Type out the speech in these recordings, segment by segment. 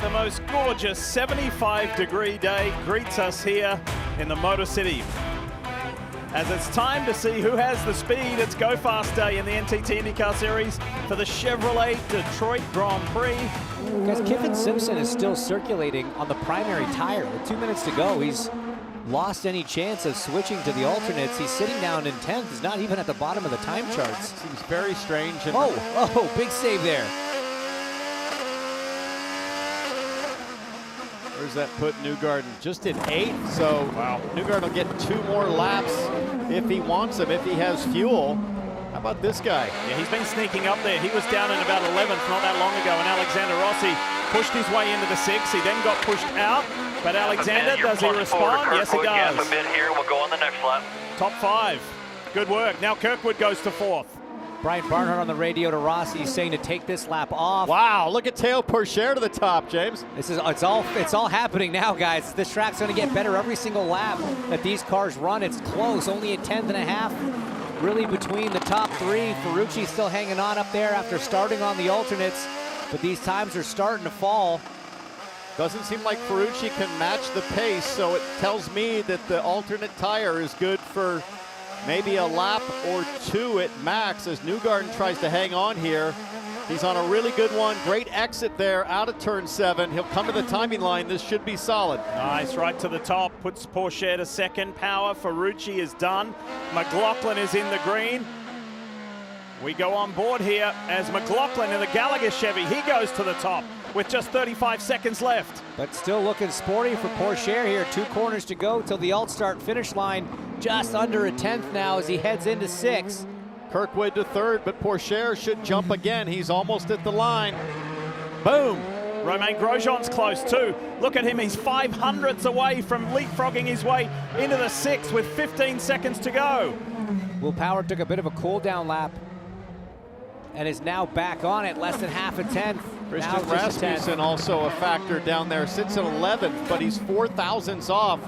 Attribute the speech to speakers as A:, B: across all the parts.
A: The most gorgeous 75-degree day greets us here in the Motor City. As it's time to see who has the speed, it's Go Fast Day in the NTT IndyCar Series for the Chevrolet Detroit Grand Prix.
B: Because Kyffin Simpson is still circulating on the primary tire. With 2 minutes to go, he's lost any chance of switching to the alternates. He's sitting down in 10th. He's not even at the bottom of the time charts.
C: Seems very strange. And
B: oh, big save there.
C: Where's that put Newgarden? Just in 8th, so wow. Newgarden will get 2 more laps if he wants them, if he has fuel. How about this guy?
A: Yeah, he's been sneaking up there. He was down in about 11th not that long ago, and Alexander Rossi pushed his way into the 6. He then got pushed out, but Alexander, does he respond? Yes, he does.
D: Yes, a bit here. We'll go on the next lap.
A: Top 5. Good work. Now Kirkwood goes to 4th.
B: Brian Barnhart on the radio to Rossi saying to take this lap off.
C: Wow, look at Teo Pourchaire to the top, James.
B: It's all happening now, guys. This track's going to get better every single lap that these cars run. It's close, only a 10th and a half. Really between the top 3. Ferrucci still hanging on up there after starting on the alternates, but these times are starting to fall.
C: Doesn't seem like Ferrucci can match the pace, so it tells me that the alternate tire is good for maybe a lap or 2 at max as Newgarden tries to hang on here. He's on a really good one. Great exit there out of turn 7. He'll come to the timing line. This should be solid.
A: Nice, right to the top. Puts Pourchaire to second. Power. Ferrucci is done. McLaughlin is in the green. We go on board here as McLaughlin in the Gallagher Chevy. He goes to the top with just 35 seconds left.
B: But still looking sporty for Pourchaire here. 2 corners to go till the alt-start finish line. Just under a 10th now as he heads into 6th.
C: Kirkwood to 3rd, but Pourchaire should jump again. He's almost at the line. Boom.
A: Romain Grosjean's close too. Look at him, he's 500ths away from leapfrogging his way into the 6th with 15 seconds to go.
B: Will Power took a bit of a cool down lap and is now back on it, less than half a 10th.
C: Christian Rasmussen also a factor down there, sits at 11th, but he's 4 thousandths off.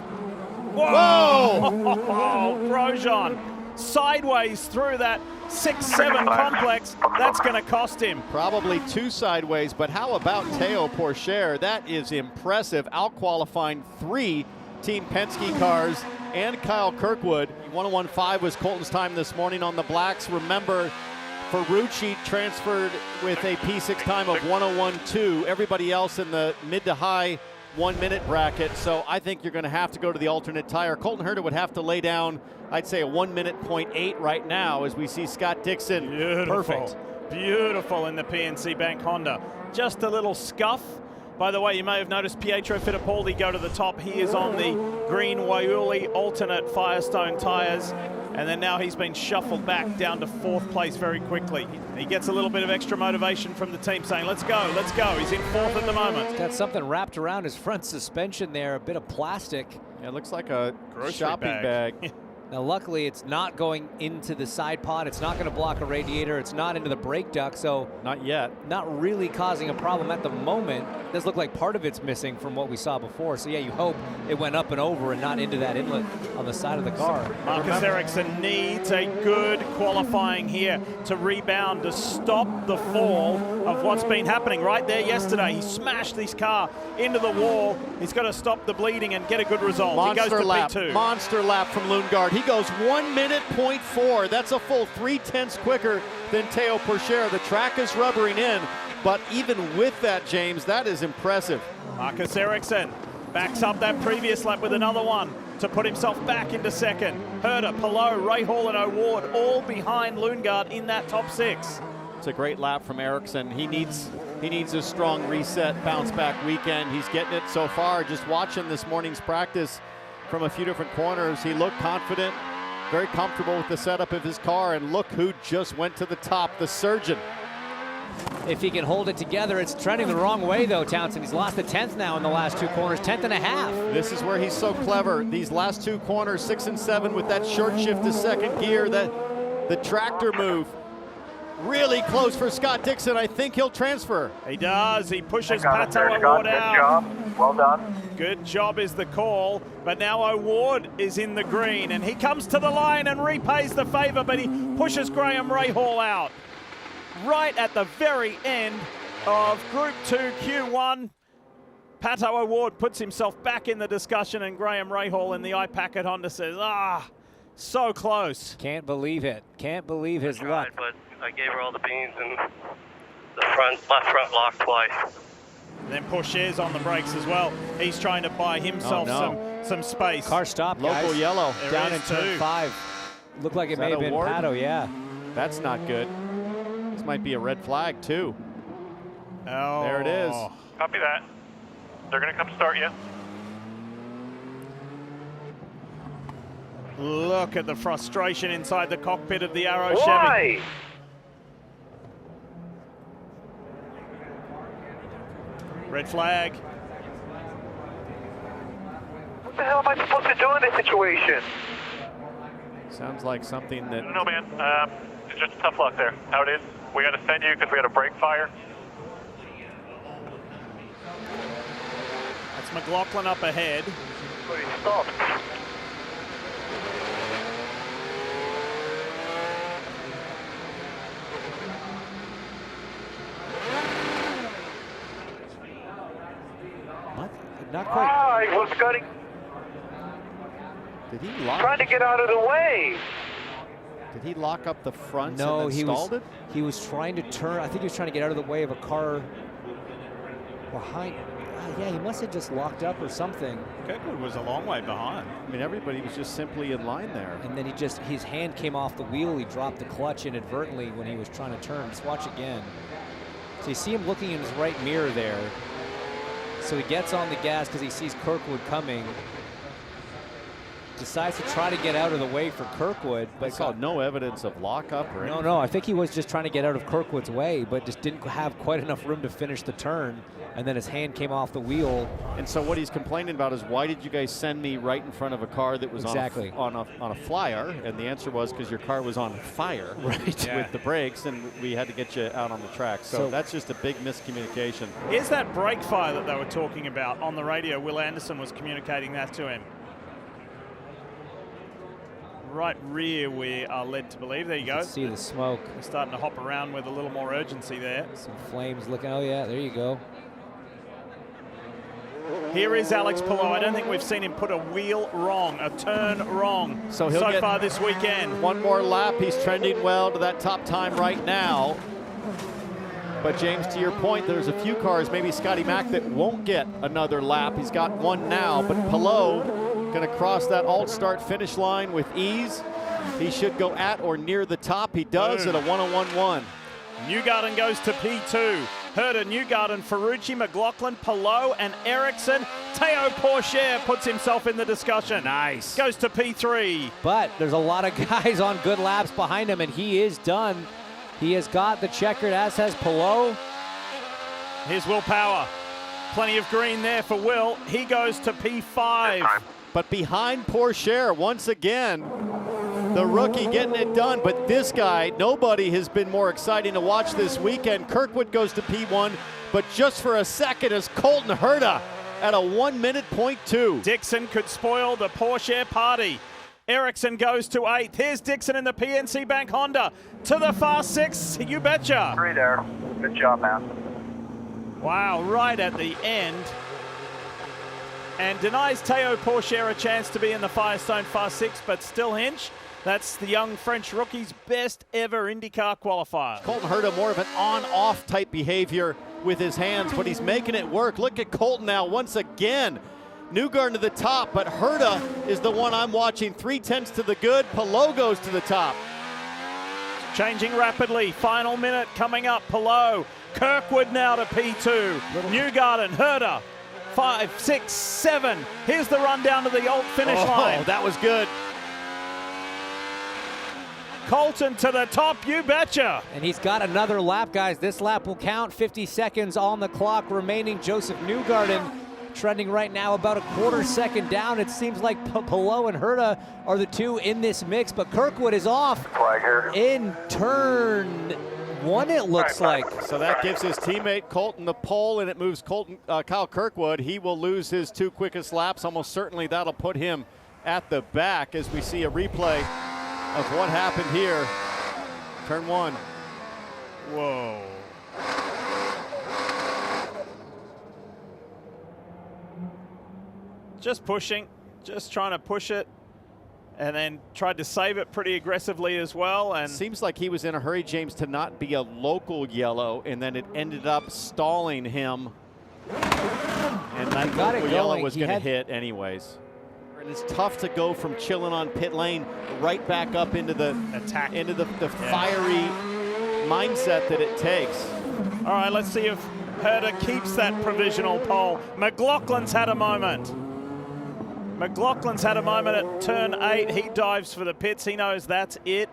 A: Whoa! Oh, Grosjean sideways through that 6-7 complex. That's going to cost him.
C: Probably 2 sideways, but how about Teo Pourchaire? That is impressive. Out-qualifying 3 Team Penske cars and Kyle Kirkwood. 1:01.5 was Colton's time this morning on the blacks. Remember, Ferrucci transferred with a P6 time of 1:01.2. Everybody else in the mid to high 1-minute bracket, so I think you're going to have to go to the alternate tire. Colton Herta would have to lay down, I'd say, a 1:08 right now as we see Scott Dixon.
A: Beautiful.
C: Perfect.
A: Beautiful in the PNC Bank Honda. Just a little scuff. By the way, you may have noticed Pietro Fittipaldi go to the top. He is on the green Waiuli alternate Firestone tires. And then now he's been shuffled back down to 4th place very quickly. He gets a little bit of extra motivation from the team saying, let's go, let's go. He's in 4th at the moment.
B: He's got something wrapped around his front suspension there, a bit of plastic.
C: Yeah, it looks like a
A: grocery
C: shopping bag.
B: Now, luckily, it's not going into the side pod. It's not going to block a radiator. It's not into the brake duct, so
C: not yet.
B: Not really causing a problem at the moment. It does look like part of it's missing from what we saw before. So, yeah, you hope it went up and over and not into that inlet on the side of the car.
A: Marcus Ericsson needs a good qualifying here to rebound, to stop the fall of what's been happening right there yesterday. He smashed his car into the wall. He's got to stop the bleeding and get a good result.
C: Monster
A: he goes to
C: lap.
A: P2.
C: Monster lap from Lundgaard. He goes 1:04. That's a full 3/10 quicker than Teo Pourchaire. The track is rubbering in, but even with that, James, that is impressive.
A: Marcus Ericsson backs up that previous lap with another one to put himself back into 2nd. Herta, Palou, Rahal and O'Ward all behind Lundgaard in that top 6.
C: It's a great lap from Ericsson. He needs a strong reset, bounce back weekend. He's getting it so far. Just watching this morning's practice from a few different corners, he looked confident, very comfortable with the setup of his car, and look who just went to the top, the surgeon.
B: If he can hold it together, it's trending the wrong way though, Townsend. He's lost a 10th now in the last 2 corners, 10th and a half.
C: This is where he's so clever. These last 2 corners, 6 and 7, with that short shift to 2nd gear, the tractor move. Really close for Scott Dixon. I think he'll transfer.
A: He does. He pushes Pato O'Ward out.
D: Good job. Well done.
A: Good job is the call. But now O'Ward is in the green, and he comes to the line and repays the favor, but he pushes Graham Rahal out. Right at the very end of Group 2 Q1. Pato O'Ward puts himself back in the discussion, and Graham Rahal in the iPacket Honda says, so close.
B: Can't believe it. Can't believe his luck.
D: But I gave her all the beans and the left front lock twice.
A: Then Pourchaire's on the brakes as well. He's trying to buy himself some space.
B: Car stop, guys.
C: Local yellow.
A: There
B: Down in
A: is
B: turn
A: two.
B: 5. Looked like it may have been
C: O'Ward?
B: Pato, yeah.
C: That's not good. This might be a red flag, too.
A: Oh.
C: There it is.
D: Copy that. They're going to come start you.
A: Look at the frustration inside the cockpit of the Arrow Chevy.
D: Why?
A: Red flag.
D: What the hell am I supposed to do in this situation?
C: Sounds like something that...
D: No, man. It's just tough luck there. How it is. We got to send you because we had a brake fire.
A: That's McLaughlin up ahead.
D: But he stopped.
B: What? Not quite.
D: He was cutting.
C: Did he lock?
D: Trying to get out of the way.
C: Did he lock up the front
B: No,
C: and then stalled it?
B: he was trying to turn. I think he was trying to get out of the way of a car behind. Yeah, he must have just locked up or something.
A: Kirkwood was a long way behind.
C: I mean, everybody was just simply in line there.
B: And then his hand came off the wheel. He dropped the clutch inadvertently when he was trying to turn. Let's watch again. So you see him looking in his right mirror there. So he gets on the gas because he sees Kirkwood coming. Decides to try to get out of the way for Kirkwood.
C: I
B: But
C: saw no evidence of lockup or anything.
B: No, I think he was just trying to get out of Kirkwood's way, but just didn't have quite enough room to finish the turn. And then his hand came off the wheel.
C: And so what he's complaining about is, why did you guys send me right in front of a car that was
B: Exactly.
C: on a flyer? And the answer was because your car was on fire with the brakes, and we had to get you out on the track. So that's just a big miscommunication.
A: Here's that brake fire that they were talking about on the radio. Will Anderson was communicating that to him. Right rear, we are led to believe. There you go.
B: See the smoke.
A: We're starting to hop around with a little more urgency there.
B: Some flames looking. Oh, yeah, there you go.
A: Here is Alex Palou. I don't think we've seen him put a wheel wrong, a turn wrong
C: So he'll get
A: far this weekend.
C: One more lap. He's trending well to that top time right now. But James, to your point, there's a few cars, maybe Scotty Mack, that won't get another lap. He's got one now, but Palou going to cross that alt-start finish line with ease. He should go at or near the top. He does at a 1:01.1.
A: Newgarden goes to P2. Herder, Newgarden, Ferrucci, McLaughlin, Palou, and Ericsson. Teo Pourchaire puts himself in the discussion.
C: Nice.
A: Goes to P3.
B: But there's a lot of guys on good laps behind him, and he is done. He has got the checkered, as has Palou.
A: Here's Will Power. Plenty of green there for Will. He goes to P5.
C: But behind Pourchaire, once again, the rookie getting it done. But this guy, nobody has been more exciting to watch this weekend. Kirkwood goes to P1, but just for a second is Colton Herta at a 1:02.
A: Dixon could spoil the Pourchaire party. Ericsson goes to 8th. Here's Dixon in the PNC Bank Honda to the Fast Six. You betcha.
D: 3 there. Good job, man.
A: Wow, right at the end. And denies Teo Pourchaire a chance to be in the Firestone Fast Six, but still Hinch. That's the young French rookie's best ever IndyCar qualifier.
C: Colton Herta, more of an on-off type behavior with his hands, but he's making it work. Look at Colton now once again. Newgarden to the top, but Herta is the one I'm watching. 3/10 to the good. Palou goes to the top.
A: Changing rapidly. Final minute coming up. Palou. Kirkwood now to P2. Newgarden, Herta. 5, 6, 7. Here's the run down to the alt finish line.
C: Oh, that was good.
A: Colton to the top, you betcha.
B: And he's got another lap, guys. This lap will count. 50 seconds on the clock remaining. Joseph Newgarden trending right now about a quarter second down. It seems like Palou and Herta are the two in this mix, but Kirkwood is off
D: Flag here.
B: in turn 1, it looks like.
C: So that gives his teammate Colton the pole, and it moves Kyle Kirkwood. He will lose his 2 quickest laps. Almost certainly that'll put him at the back as we see a replay of what happened here. Turn 1.
A: Whoa. Just pushing, just trying to push it, and then tried to save it pretty aggressively as well. And
C: seems like he was in a hurry, James, to not be a local yellow, and then it ended up stalling him. And that local yellow was going to hit anyways. And it's tough to go from chilling on pit lane right back up into the attack, into the fiery mindset that it takes.
A: All right, let's see if Herta keeps that provisional pole. McLaughlin's had a moment. McLaughlin's had a moment at turn 8. He dives for the pits. He knows that's it.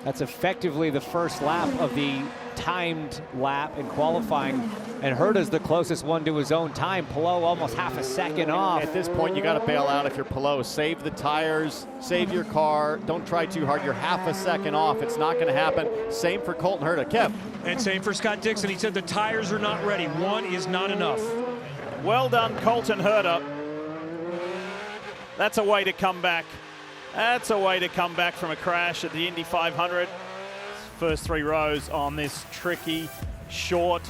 B: That's effectively the first lap of the timed lap in qualifying, and Herta's the closest one to his own time. Palou almost half a second off.
C: At this point, you got to bail out if you're Palou. Save the tires, save your car. Don't try too hard. You're half a second off. It's not going to happen. Same for Colton Herta. Kev.
E: And same for Scott Dixon. He said the tires are not ready. One is not enough.
A: Well done, Colton Herta. That's a way to come back. That's a way to come back from a crash at the Indy 500. First 3 rows on this tricky, short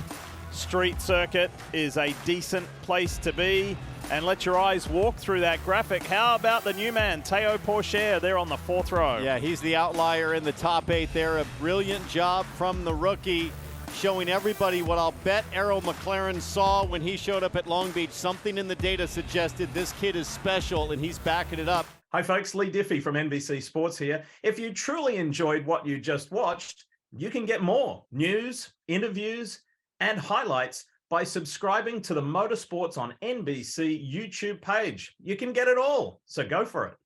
A: street circuit is a decent place to be. And let your eyes walk through that graphic. How about the new man, Théo Pourchaire, there on the 4th row?
C: Yeah, he's the outlier in the top 8 there. A brilliant job from the rookie, showing everybody what I'll bet Arrow McLaren saw when he showed up at Long Beach. Something in the data suggested this kid is special, and he's backing it up.
F: Hi folks, Lee Diffie from NBC Sports here. If you truly enjoyed what you just watched, you can get more news, interviews, and highlights by subscribing to the Motorsports on NBC YouTube page. You can get it all, so go for it.